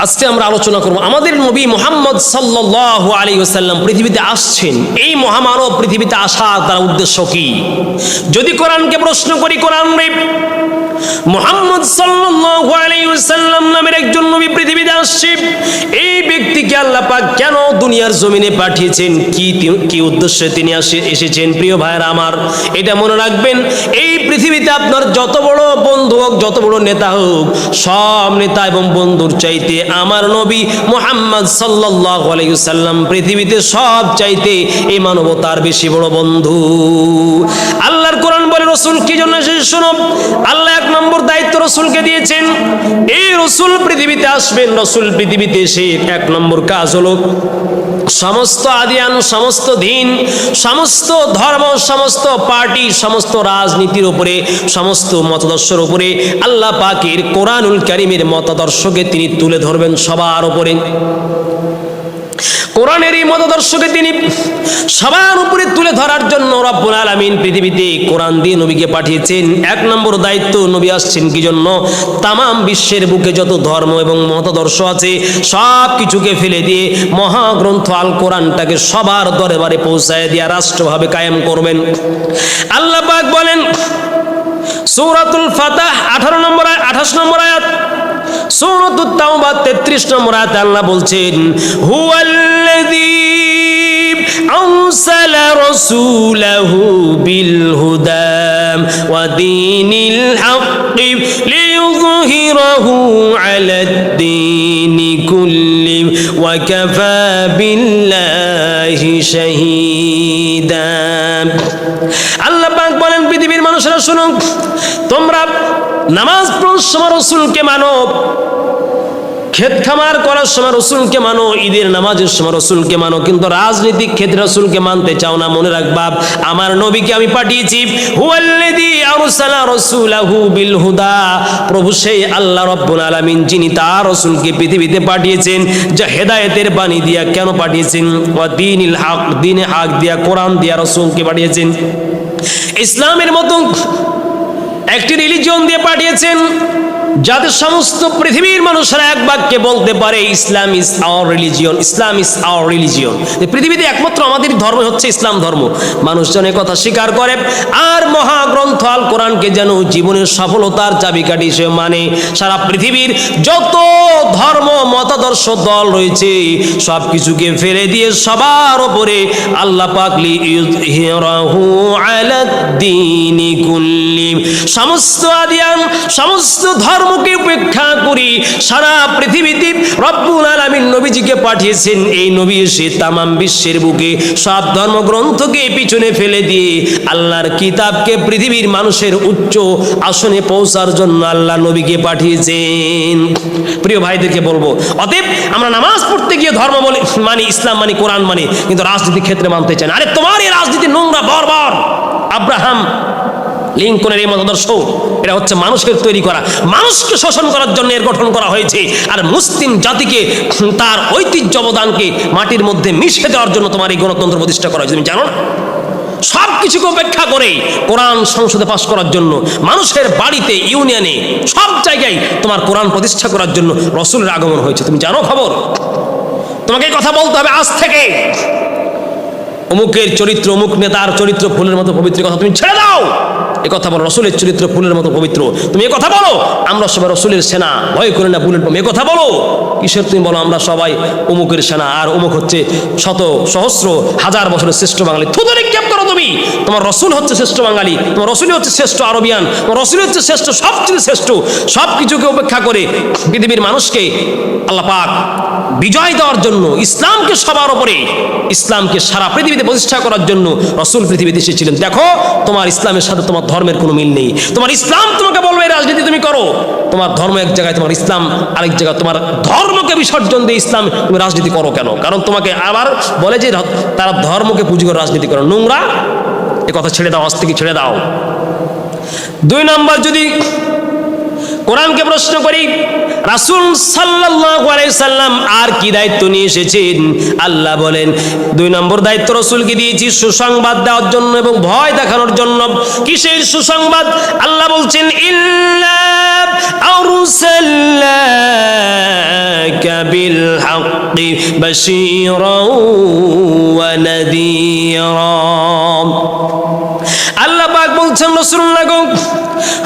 আজকে আমরা আলোচনা করব আমাদের নবী মুহাম্মদ সাল্লাল্লাহু আলাইহি ওয়াসাল্লাম পৃথিবীতে আসছেন। এই মহামানব পৃথিবীতে আসার তার উদ্দেশ্য কি? যদি কোরআনকে প্রশ্ন করি, কোরআন মুহাম্মদ সাল্লাল্লাহু আলাইহি ওয়াসাল্লাম নামের একজন নবী পৃথিবীতে আসছে। এই ব্যক্তিকে আল্লাহ পাক কেন দুনিয়ার জমিনে পাঠিয়েছেন, কি উদ্দেশ্যে তিনি এসেছেন? প্রিয় ভাইরা আমার, এটা মনে রাখবেন, এই পৃথিবীতে আপনার যত বড় বন্ধু হোক, যত বড় নেতা হোক, সব নেতা এবং বন্ধুর চাইতে আমার নবী মুহাম্মদ সাল্লাল্লাহু আলাইহি ওয়াসাল্লাম পৃথিবীতে সব চাইতে এই মানবতার বেশি বড় বন্ধু। আল্লাহর কোরআন বলে রাসূল কি জন্য এসেছে শোনো। আল্লাহ এক নম্বর দায়িত্ব রাসূলকে দিয়েছেন। এই রাসূল পৃথিবীতে আসবেন। রাসূল পৃথিবীতে এসে এক নম্বর কাজ হলো সমস্ত আদিয়ান, সমস্ত দিন, সমস্ত ধর্ম, সমস্ত পার্টি, সমস্ত রাজনীতির উপরে, সমস্ত মতাদর্শের উপরে আল্লাহ পাকের কোরআনুল কারীমের মতাদর্শকে তিনি তুলে ধরবেন সবার উপরে। কোরআনের এই মতাদর্শকে তিনি সবার উপরে তুলে ধরার জন্য রব্বুল আলামিন পৃথিবীতে কোরআন দিয়ে নবীকে পাঠিয়েছেন। এক নম্বর দায়িত্ব, নবী আসছেন কি জন্য? তামাম বিশ্বের বুকে যত ধর্ম এবং মতাদর্শ আছে সব কিছুকে ফেলে দিয়ে মহাগ্রন্থ আল কোরআনটাকে সবার দরবারে পৌঁছায় দিয়ে রাষ্ট্রভাবে কায়েম করবেন। আল্লাহ পাক বলেন সূরাতুল ফাতহ 28 নম্বর আয়াত, সূরাতুত তাওবা 33 নম্বর আয়াতে আল্লাহ বলছেন, হুয়াল্লাযী আরসালা রাসূলাহু বিল হুদা ওয়া দীনিল হাক্কি লিইয়ুযহিরাহু আলাদ দীনি কুল্লি ওয়া কাফা বিল্লাহি শাহীদা। আল্লাহ পাক বলেন, পৃথিবীর মানুষেরা শুনো, তোমরা নামাজ পড়ার সময় রাসূলকে মানো, ক্ষেত খামার করার সময় রাসূলকে মানো, ঈদের নামাজের সময় রাসূলকে মানো, কিন্তু রাজনৈতিক ক্ষেত্রে রাসূলকে মানতে চাও না। মনে রাখবা, আমার নবীকে আমি পাঠিয়েছি। হুয়াল্লাযী আরসালা রাসূলাহু বিল হুদা, প্রভু সেই আল্লাহ রাব্বুল আলামিন যিনি তার রাসূলকে পৃথিবীতে পাঠিয়েছেন যা হেদায়েতের বাণী দিয়া। কেন পাঠিয়েছেন? ওয়া দীনিল হক, দ্বীনে হক দিয়া, কোরআন দিয়া রাসূলকে পাঠিয়েছেন। ইসলামের মতো একটি রিলিজিয়ন দিয়ে পাঠিয়েছেন যাতে সমস্ত পৃথিবীর মানুষেরা এক বাক্যে বলতে পারে Islam is our religion, Islam is our religion. পৃথিবীতে একমাত্র আমাদের ধর্ম হচ্ছে ইসলাম ধর্ম। মানুষজন এই কথা স্বীকার করে আর মহাগ্রন্থ আল কোরআনকে যেন জীবনের সফলতার চাবিকাঠি সে মানে। সারা পৃথিবীর যত ধর্ম মতাদর্শ দল রয়েছে সব কিছুকে ফেলে দিয়ে সবার উপরে আল্লাহ পাক লিইয়ুযহিরাহু আলাদ দীনি কুল্লি, সমস্ত আদিয়ান, সমস্ত ধর্মকে উপেক্ষা করি সারা পৃথিবীতে রব্বুল আলামিন নবীজিকে পাঠিয়েছেন। এই নবী এসে তামাম বিশ্বের বুকে সব ধর্মগ্রন্থকে পিছনে ফেলে দিয়ে আল্লাহর কিতাবকে পৃথিবীর মানুষের উচ্চ আসনে পৌঁছার জন্য আল্লাহ নবীকে পাঠিয়েছেন। প্রিয় ভাইদেরকে বলবো, অতএব আমরা নামাজ পড়তে গিয়ে ধর্ম বলে মানি, ইসলাম মানি, কোরআন মানি, কিন্তু রাজনীতির ক্ষেত্রে মানতে চাই না। আরে তোমার এই রাজনীতি নোংরা, বর্বর। আব্রাহাম লিঙ্কনের এই মতাদর্শ, এটা হচ্ছে মানুষের তৈরি করা, মানুষকে শোষণ করার জন্য এর গঠন করা হয়েছে। আর মুসলিম জাতিকে তার ঐতিহ্য অবদানকে মাটির মধ্যে মিশে দেওয়ার জন্য তোমার এই গণতন্ত্র প্রতিষ্ঠা করা হয়েছে। তুমি জানো না? সব কিছুকে উপেক্ষা করে কোরআন সংসদে পাশ করার জন্য, মানুষের বাড়িতে, ইউনিয়নে, সব জায়গায় তোমার কোরআন প্রতিষ্ঠা করার জন্য রাসূলের আগমন হয়েছে। তুমি জানো খবর? তোমাকে কথা বলতে হবে আজ থেকে। অমুকের চরিত্র, অমুক নেতার চরিত্র ফুলের মতো পবিত্র, কথা তুমি ছেড়ে দাও। এ কথা বলো, রাসূলের চরিত্র ফুলের মতো পবিত্র, তুমি এ কথা বলো। আমরা সবাই রাসূলের সেনা, ভয় করে না বুলেট বোম, এ কথা বলো। কিসের তুমি বলো আমরা সবাই অমুকের সেনা, আর অমুক হচ্ছে শত সহস্র হাজার বছরের শ্রেষ্ঠ বাঙালি। থুতু নিক্ষেপ করো তুমি। তোমার রাসূল হচ্ছে শ্রেষ্ঠ বাঙালি, তোমার রাসূলই হচ্ছে শ্রেষ্ঠ আরবিয়ান, তোমার রাসূলই হচ্ছে শ্রেষ্ঠ, সবচেয়ে শ্রেষ্ঠ। সব কিছুকে উপেক্ষা করে পৃথিবীর মানুষকে আল্লাহ পাক বিজয় দেওয়ার জন্য, ইসলামকে সবার উপরে, ইসলামকে সারা পৃথিবীতে প্রতিষ্ঠা করার জন্য রাসূল পৃথিবীতে এসেছিলেন। দেখো, তোমার ইসলামের সাথে তোমার ধর্মের কোনো মিল নেই। তোমার ইসলাম তোমাকে বলবে রাজনীতি তুমি করো, তোমার ধর্ম এক জায়গায়, তোমার ইসলাম আরেক জায়গায়। তোমার ধর্মকে বিসর্জন দিয়ে ইসলাম তুমি রাজনীতি করো কেন? কারণ তোমাকে আবার বলে যে তারা ধর্মকে পুঁজি করে রাজনীতি করো, নোংরা। এ কথা ছেড়ে দাও, আজ থেকে ছেড়ে দাও। 2 নম্বর, যদি কোরআনকে প্রশ্ন করি, রাসূল সাল্লাল্লাহু আলাইহি সাল্লাম আর কি দায়িত্ব নিয়ে এসেছেন? আল্লাহ বলেন 2 নম্বর দায়িত্ব রাসূলকে দিয়েছি সুসংবাদ দেওয়ার জন্য এবং ভয় দেখানোর জন্য। কিসের সুসংবাদ? আল্লাহ বলছেন ইল্লা আরসালনাকা বিল হাক্কি বাশীরাও ওয়া নাযীরা। আল্লাহ পাক বলছেন রাসূলুল্লাহ গো,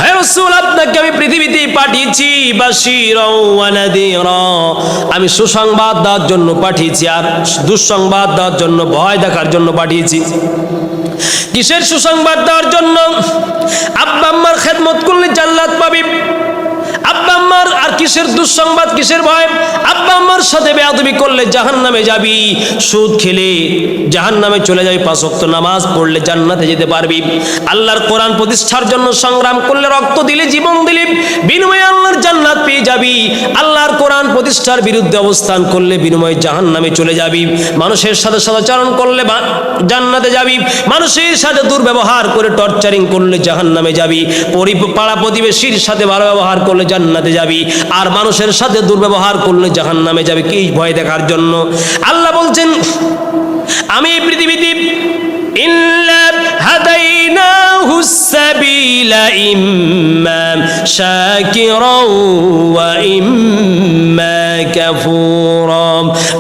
হে রাসূল আপনাকে আমি পৃথিবীতে পাঠিয়েছি বাশীরাও ওয়া নাযীরা, আমি সুসংবাদ দেওয়ার জন্য পাঠিয়েছি আর দুঃসংবাদ দেওয়ার জন্য, ভয় দেখার জন্য পাঠিয়েছি। কিসের সুসংবাদ দেওয়ার জন্য? আব্বা আম্মার খেদমত করলে জান্নাত পাবি। আব্বা আম্মার আর কিসের দুঃসংবাদ, কিসের ভয়? আব্বা আম্মার সাথে বেয়াদবি করলে জাহান্নামে যাবি, সুদ খেলে জাহান্নামে চলে যাবি, 5 ওয়াক্ত নামাজ পড়লে জান্নাতে যেতে পারবি। আল্লাহর কোরআন প্রতিষ্ঠার জন্য সংগ্রাম করলে, রক্ত দিলে, জীবন দিলে বিনিময়ে আল্লাহর জান্নাত পেয়ে যাবি। আল্লাহর কোরআন প্রতিষ্ঠার বিরুদ্ধে অবস্থান করলে বিনিময়ে জাহান্নামে চলে যাবি। মানুষের সাথে সদাচরণ করলে জান্নাতে যাবি। মানুষের সাথে দুর্ব্যবহার করে টর্চারিং করলে জাহান্নামে যাবি। পাড়া প্রতিবেশীর সাথে ভালো ব্যবহার করলে জান্নাতে যাবি, আর মানুষের সাথে দুর্ব্যবহার করলে জাহান্নামে যাবি। কি ভয় দেখার জন্য? আল্লাহ বলছেন আমি এই পৃথিবীতে ইল্লা হাদাইনাহুস সাবিলা ইম্মা শাকিরাও ওয়া ইম্মা কাফুরা।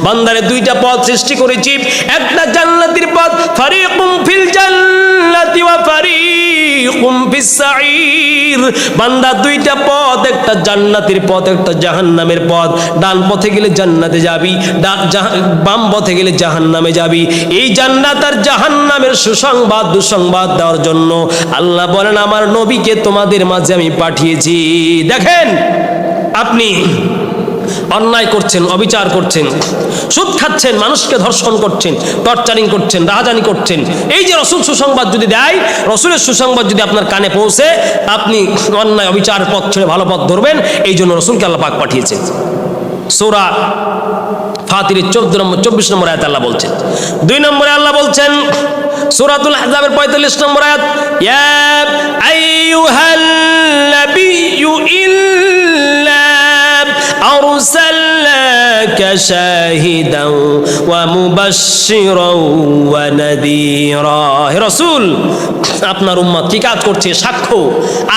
বান্দারে 2টা পথ সৃষ্টি করেছি, একটা জান্নাতের পথ, ফারিকুম ফিল জান্নাতি ওয়া ফারিকুম ফিস সাঈর। বান্দা 2টা পথ, একটা জান্নাতের পথ, একটা জাহান্নামের পথ। ডান পথে গেলে জান্নাতে যাবি, বাম পথে গেলে জাহান্নামে যাবি। এই জান্নাত আর জাহান্নামের সুসংবাদ দুঃসংবাদ দেওয়ার জন্য আল্লাহ বলেন আমার নবীকে তোমাদের মাঝে আমি পাঠিয়েছি। দেখেন, আপনি অন্যায় করছেন, অবিচার করছেন, সুদ খাচ্ছেন, মানুষকে ধর্ষণ করছেন, টর্চারিং করছেন, রাহাজানি করছেন। এই যে রসুল সুসংবাদ যদি দেয়, রসুলের সুসংবাদ যদি আপনার কানে পৌঁছে, আপনি অন্যায় অবিচার পথ ছেড়ে ভালো পথ ধরবেন। এই জন্য রসুলকে আল্লাহ পাক পাঠিয়েছেন। সূরা ফাতিরের 24 নম্বর আয়াত আল্লাহ বলছেন। 2 নম্বরে আল্লাহ বলছেন সূরাতুল আহজাবের 45 নম্বর আয়াত, ইয়া আইয়ুহাল নাবিয়্যু ইল্লা আরসালনাকা শাহিদাও ওয়া মুবাশশিরাও ওয়া নাযীরা। হে রাসূল, আপনার উম্মত কি কাজ করছে? সাক্ষ্য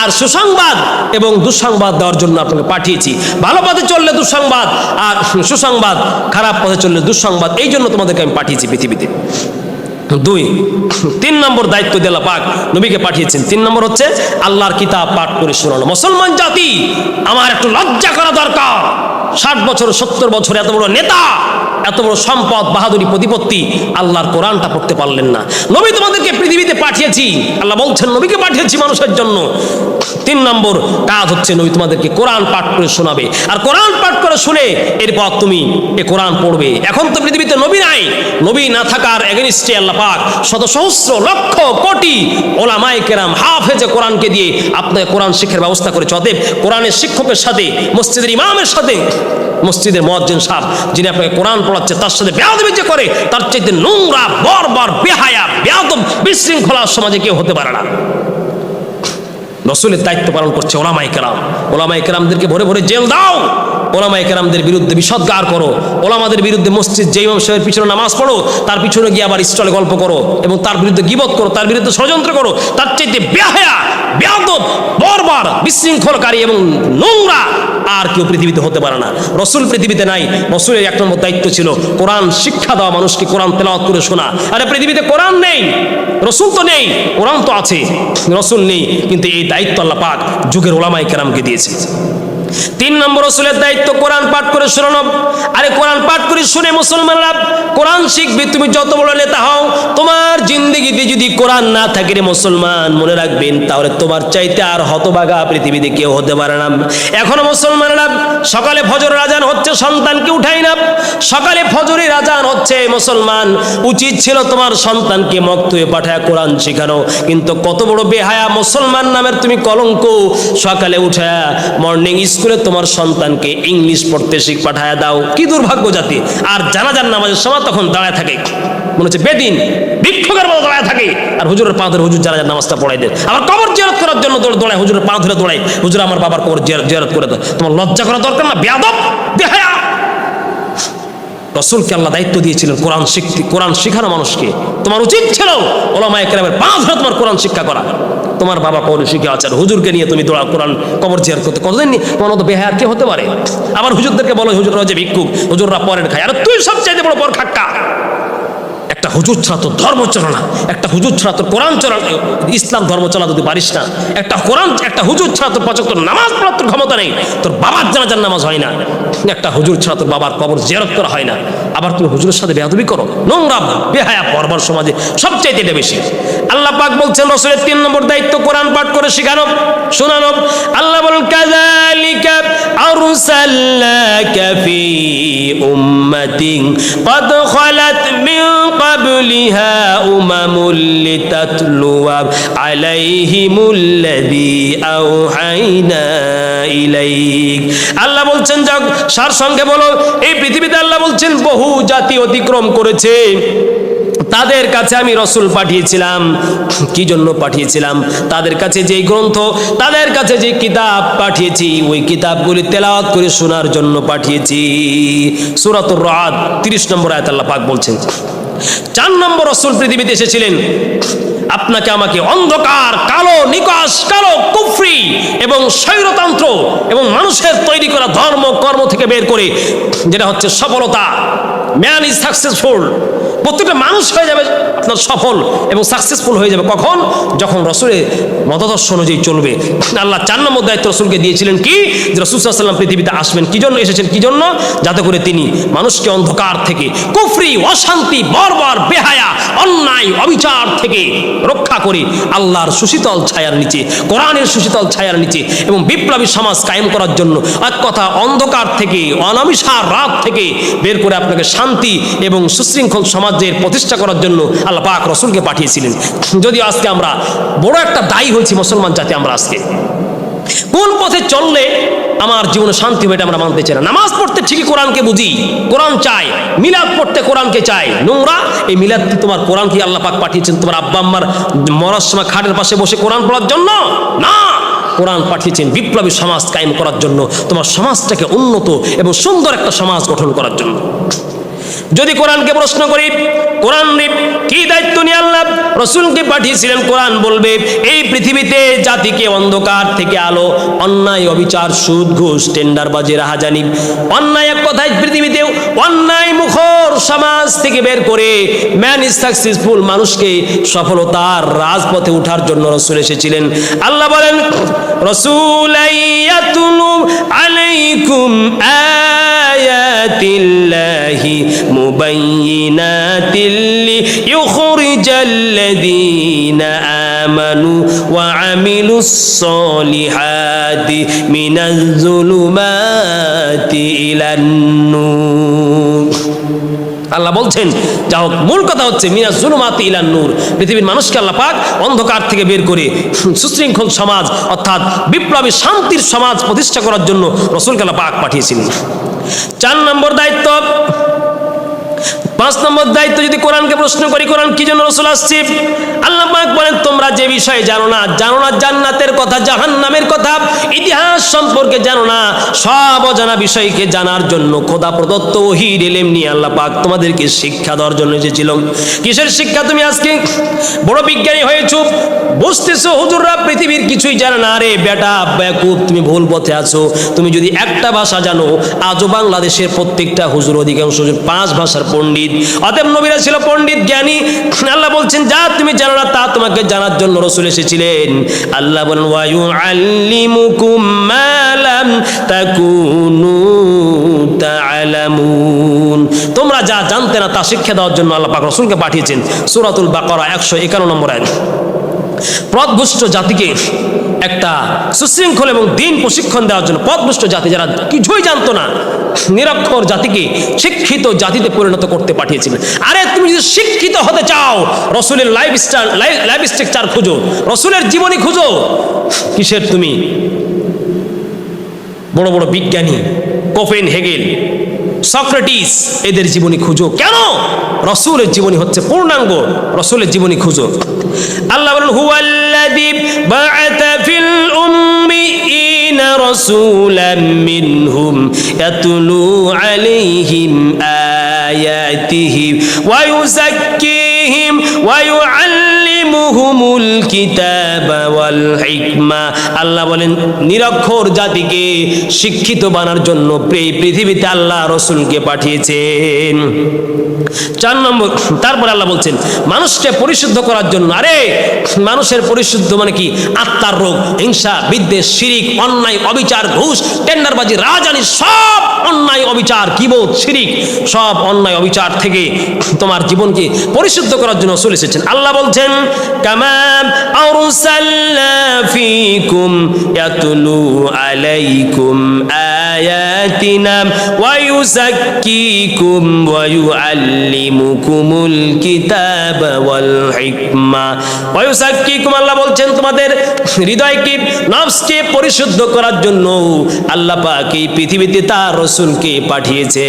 আর সুসংবাদ এবং দুঃসংবাদ দেওয়ার জন্য আপনাকে পাঠিয়েছি। ভালো পথে চললে দুঃসংবাদ আর সুসংবাদ, খারাপ পথে চললে দুঃসংবাদ। এই জন্য তোমাদেরকে আমি পাঠিয়েছি পৃথিবীতে। 3 নম্বর দায়িত্ব দিয়ে আল্লাহ পাক নবীকে পাঠিয়েছেন। 3 নম্বর হচ্ছে আল্লাহর কিতাব পাঠ করে শোনানো। মুসলমান জাতি, আমার একটু লজ্জা করা দরকার। 60 বছর 70 বছর এত বড় নেতা, এত বড় সম্পদ, বাহাদুরি, প্রতিপত্তি, আল্লাহর কোরআনটা পড়তে পারলেন না। নবী তোমাদেরকে পৃথিবীতে পাঠিয়েছি, আল্লাহ বলছেন নবীকে পাঠিয়েছি মানুষের জন্য। 3 নম্বর কাজ হচ্ছে নবী তোমাদেরকে কোরআন পাঠ করে শোনাবে। আর কোরআন পাঠ করে শুনে এরপর তুমি এ কোরআন পড়বে। এখন তো পৃথিবীতে নবী নাই, নবী না থাকার এগেইনস্টে আল্লাহ পাক শত সহস্র লক্ষ কোটি ওলামায়ে কেরাম হাফেজে কোরআনকে দিয়ে আপনাকে কোরআন শিক্ষার ব্যবস্থা করেছে। অতএব কোরআনের শিক্ষকের সাথে, মসজিদের ইমামের সাথে, মসজিদের মুয়াজ্জিন সাহেব যিনি আপনাকে কোরআন পড়াচ্ছে, তার সাথে বেয়াদবি যে করে, তার চাইতে নোংরা, বর্বর, বেহায়া, বেয়াদব, বিশৃঙ্খলা সমাজে কেউ হতে পারে না। রসুলের দায়িত্ব পালন করছে ওলামায়ে কেরাম। ওলামায়ে কেরামদেরকে ভরে ভরে জেল দাও। ওলামায়ে কেরামদের বিরুদ্ধে বিষদগার করো। ওলামাদের বিরুদ্ধে মসজিদ যে ইমাম সাহেবের পিছনে নামাজ পড়ো, তার পিছনে গিয়ে আবার স্টলে গল্প করো এবং তার বিরুদ্ধে গীবত করো, তার বিরুদ্ধে ষড়যন্ত্র করো। তার চাইতে বেহায়া, বেয়াদব, বর্বর, বিশৃঙ্খলকারী এবং নোংরা আর কেউ পৃথিবীতে হতে পারে না। রসুল পৃথিবীতে নাই। রসুলের 1 নম্বর দায়িত্ব ছিল কোরআন শিক্ষা দেওয়া, মানুষকে কোরআন তেলাওয়াত করে শোনা। আরে পৃথিবীতে কোরআন নেই, রসুল তো নেই, কোরআন তো আছে, রসুল নেই, কিন্তু এই দায়িত্ব আল্লাহ পাক যুগের ওলামায়ে কেরামকে দিয়েছে। 3 নম্বর রসুলের দায়িত্ব কোরআন পাঠ করে শোনানো। আরে কোরআন পাঠ করে শুনে মুসলমানরা কোরআন শিখবে। তুমি যত বড় নেতা হও, তোমার জিন্দেগিতে যদি কোরআন না থাকে রে মুসলমান, মনে রাখবেন তাহলে তোমার চাইতে আর হতভাগা পৃথিবীতে কেউ হতে পারে না। এখনো মুসলমানরা সকালে ফজরের আজান হচ্ছে, সন্তানকে উঠাই না। সকালে ফজরের আজান হচ্ছে, মুসলমান উচিত ছিল তোমার সন্তানকে মক্তবে পাঠায় কোরআন শেখানো। কিন্তু কত বড় বেহায়া মুসলমান নামের তুমি কলঙ্ক, সকালে উঠা মর্নিং স্কুলে তোমার সন্তানকে ইংলিশ পড়তে পাঠায় দাও। কি দুর্ভাগ্য জাতি! আর জানাজার নামাজের সময় তখন দাঁড়ায় থাকে, মনে হচ্ছে বেদিন ভিক্ষুকের মতো দাঁড়ায় থাকে, আর হুজুরের পা ধরে হুজুর জানাজার নামাজটা পড়াই দেন। আবার কবর জিয়ারত করার জন্য দৌড়ায়, হুজুরের পা ধরে দৌড়ায়, হুজুর আমার বাবার কবর জিয়ারত করে দাও। তোমার লজ্জা করা দরকার না? বেয়াদব, বেহায়া! রাসূলকে আল্লাহ দায়িত্ব দিয়েছিলেন কোরআন শিখানো মানুষকে। তোমার উচিত ছিল উলামায়ে কেরামের পা ধরে তোমার কোরআন শিক্ষা করা। তোমার বাবা কবরে শিখে আছেন, হুজুরকে নিয়ে তুমি দৌড়া কোরআন কবর জিয়ারত করতে কতদিন নি? তোমার মতো বেহায়া কে হতে পারে? আবার হুজুরদেরকে বলো হুজুররা যে ভিক্ষুক, হুজুররা পরের খায়। আর তুই সবচাইতে বড় পর খাক্কা। একটা হুজুর ছাড়া তোর ধর্ম চলে না, একটা হুজুর ছাড়া তোর কোরআন চলা, ইসলাম ধর্ম চলা যদি পারিস না, একটা হুজুর ছাড়া তোর ৫ ওয়াক্ত নামাজ পড়ার তোর ক্ষমতা নেই, তোর বাবার জানাজার নামাজ হয় না, একটা হুজুর ছাড়া তোর বাবার কবর জিয়ারত করা হয় না, আবার তুমি হুজুরের সাথে বেয়াদবি করো। নোংরা বেহায়া বর্বর সমাজে সবচাইতে এটা বেশি। আল্লাহ পাক বলছেন রাসূলের ৩ নম্বর দায়িত্ব কোরআন পাঠ করে শেখানো, শোনানো। আল্লাহ বলেন কাযালিকা আরসালনাকা ফি উম্মাতিন ক্বাদ খালাত মিন قبلها لتتلو عليهم الذي أوحينا إليك। আল্লাহ বলছেন, যাক সার সঙ্গে বলো, এই পৃথিবীতে আল্লাহ বলছেন বহু জাতি অতিক্রম করেছে, তাদের কাছে আমি রসুল পাঠিয়েছিলাম। কি জন্য পাঠিয়েছিলাম? তাদের কাছে যে গ্রন্থ, তাদের কাছে যে কিতাব পাঠিয়েছি, ওই কিতাবগুলি তেলাওয়াত করে শোনার জন্য পাঠিয়েছি। সূরাতুর রাদ ৩০ নম্বর আয়াত আল্লাহ পাক বলছেন। ৪ নম্বর রসুল পৃথিবীতে এসেছিলেন আপনাকে আমাকে অন্ধকার, কালো নিকাশ, কালো কুফরি এবং স্বৈরতন্ত্র এবং মানুষের তৈরি করা ধর্ম কর্ম থেকে বের করে, যেটা হচ্ছে সফলতা, ম্যান ইজ সাকসেসফুল, প্রত্যেকটা মানুষ হয়ে যাবে আপনার সফল এবং সাকসেসফুল হয়ে যাবে। কখন? যখন রসুলের মতাদর্শ অনুযায়ী চলবে। আল্লাহ ৪ নম্বর দায়িত্ব রসুলকে দিয়েছিলেন কি, যে রাসূল সাল্লাল্লাহু আলাইহি ওয়াসাল্লাম পৃথিবীতে আসবেন। কি জন্য এসেছেন? কি জন্য? যাতে করে তিনি মানুষকে অন্ধকার থেকে, কুফরি, অশান্তি, বর্বর, বেহায়া, অন্যায়, অবিচার থেকে রক্ষা করে আল্লাহর সুশীতল ছায়ার নিচে, কোরআনের সুশীতল ছায়ার নিচে এবং বিপ্লবী সমাজ কায়েম করার জন্য, এক কথা অন্ধকার থেকে, অনামিসার রাত থেকে বের করে আপনাকে শান্তি এবং সুশৃঙ্খল সমাজের প্রতিষ্ঠা করার জন্য আল্লাহ পাক রসুলকে পাঠিয়েছিলেন। যদিও আজকে আমরা বড় একটা দায়ী হয়েছি মুসলমান জাতি। আমরা আজকে কোন পথে চললে আমার জীবনে শান্তি হবে এটা আমরা মানতে চাই না। নামাজ পড়তে ঠিকই কোরআনকে বুঝি, কোরআন চাই, মিলাদ পড়তে কোরআনকে চাই। নোংরা এই মিলাদ কি তোমার কোরআন কি আল্লাহ পাক পাঠিয়েছেন তোমার আব্বা আম্মার মরার সময় খাটের পাশে বসে কোরআন পড়ার জন্য? না, কোরআন পাঠিয়েছেন বিপ্লবী সমাজ কায়েম করার জন্য, তোমার সমাজটাকে উন্নত এবং সুন্দর একটা সমাজ গঠন করার জন্য। যদি কোরআনকে প্রশ্ন করি, কোরআন কি দায়িত্ব নিয়ে আল্লাহ রসুলকে পাঠিয়েছিলেন? কোরআন বলবে এই পৃথিবীতে জাতিকে অন্ধকার থেকে আলো, অন্যায়, অবিচার, সুদ, ঘুষ, টেন্ডারবাজি, রাহাজানি, অন্যায়, এক কথায় পৃথিবীতে অন্যায় মুখর সমাজ থেকে বের করে ম্যান ইজ সাকসেসফুল, মানুষকে সফলতার রাজপথে ওঠার জন্য রসুল এসেছিলেন। আল্লাহ বলেন রাসূলাইয়াতুলু আলাইকুম আয়াতিল্লাহি মুবাইয়িনাতিল লিইউখরিজাল্লাযীনা আমানু ওয়া আমিলুস সলিহাতি মিনাজ যুলুমাতি ইলান নূর। আল্লাহ বলছেন, যা হোক, মূল কথা হচ্ছে মিনাজ যুলুমাতি ইলান নূর, পৃথিবীর মানুষকে আল্লাহ পাক অন্ধকার থেকে বের করে সুশৃঙ্খল সমাজ অর্থাৎ বিপ্লবী শান্তির সমাজ প্রতিষ্ঠা করার জন্য রসুলকে আল্লাহ পাক পাঠিয়েছিলেন। ৪ নম্বর দায়িত্ব। ৫ নম্বর দায়িত্ব, যদি কোরআনকে প্রশ্ন করি, কোরআন কি জন্য রসুল আসছে? আল্লাহ পাক বলেন তোমরা যে বিষয়ে জানো না জান্নাতের কথা, জাহান্নামের কথা, ইতিহাস সম্পর্কে জানো না, সব অজানা বিষয়কে জানার জন্য খোদা প্রদত্ত ওহীর ইলম নিয়ে আল্লাহ পাক তোমাদেরকে শিক্ষা দেওয়ার জন্য এসেছিল। কিসের শিক্ষা? তুমি আজকে বড় বিজ্ঞানী হয়েছো, বুঝতেছো হুজুররা পৃথিবীর কিছুই জানে না। আরে বেটা বেকুব, তুমি ভুল পথে আছো। তুমি যদি একটা ভাষা জানো, আজও বাংলাদেশের প্রত্যেকটা হুজুর, অধিকাংশ হুজুর 5 ভাষার পণ্ডিত। অতএব নবীরা ছিল পণ্ডিত, জ্ঞানী। আল্লাহ বলছেন যা তুমি জানো না তা তোমাকে জানার জন্য রাসূল এসেছিলেন। আল্লাহ বলেন ওয়া ইউআল্লিমুকুম মা লাম তাকুনু তা'লামুন, তোমরা যা জানতে না তা শিক্ষা দেওয়ার জন্য আল্লাহ পাক রাসূলকে পাঠিয়েছেন। সূরাতুল বাকারা 151 নম্বর আয়াত। পথভ্রষ্ট জাতিকে একটা সুশৃঙ্খল এবং দিন প্রশিক্ষণ দেওয়ার জন্য, পথভ্রষ্ট জাতি যারা কিছুই জানতো না, নিরক্ষর জাতিকে শিক্ষিত জাতিতে পরিণত করতে পাঠিয়েছিলেন। আরে তুমি যদি শিক্ষিত হতে চাও, রসুলের লাইফ স্ট্রাকচার খুঁজো, রসুলের জীবনী খুঁজো। কিসের তুমি বড় বড় বিজ্ঞানী কোপেনহেগেন, সক্রেটিস, এদের জীবনী খুঁজো। কেন? রসুলের জীবনী হচ্ছে পূর্ণাঙ্গ, রসুলের জীবনী খুঁজো। আল্লাহ বলেন হুয়াল্লাযী বা'আতা ফিল উম্মিয়িনা রাসূলাম মিনহুম ইয়াতলু আলাইহিম আয়াতিহি ওয়া ইউযাক্কিহিম ওয়া ইউআল্লিমুহুমুল কিতাবা ওয়াল হিকমা। আল্লাহ বলেন নিরক্ষর জাতিকে শিক্ষিত বানার জন্য এই পৃথিবীতে আল্লাহ রসুলকে পাঠিয়েছেন। 4 নম্বর, তারপর আল্লাহ বলছেন মানুষকে পরিশুদ্ধ করার জন্য। আরে মানুষের পরিশুদ্ধ মানে কি? আত্মার রোগ, হিংসা, বিদ্বেষ, শিরিক, অন্যায়, অবিচার, ঘুষ, টেন্ডারবাজি, রাজনীতি, সব অন্যায় অবিচার, কিবোধ, শিরিক, সব অন্যায় অবিচার থেকে তোমার জীবনকে পরিশুদ্ধ করার জন্য রাসূল এসেছেন। আল্লাহ বলছেন কামা আরসালনা ফীকুম ইয়াতলু আলাইকুম আয়াতিনা ওয়া ইউযাক্কিকুম ওয়া ইউআল্লিমুকুমুল কিতাবা ওয়াল হিকমা ওয়া ইউযাক্কিকুম। আল্লাহ বলছেন তোমাদের হৃদয়কে, নফসকে পরিশুদ্ধ করার জন্য আল্লাহ পাক এই পৃথিবীতে তার রাসূলকে পাঠিয়েছে।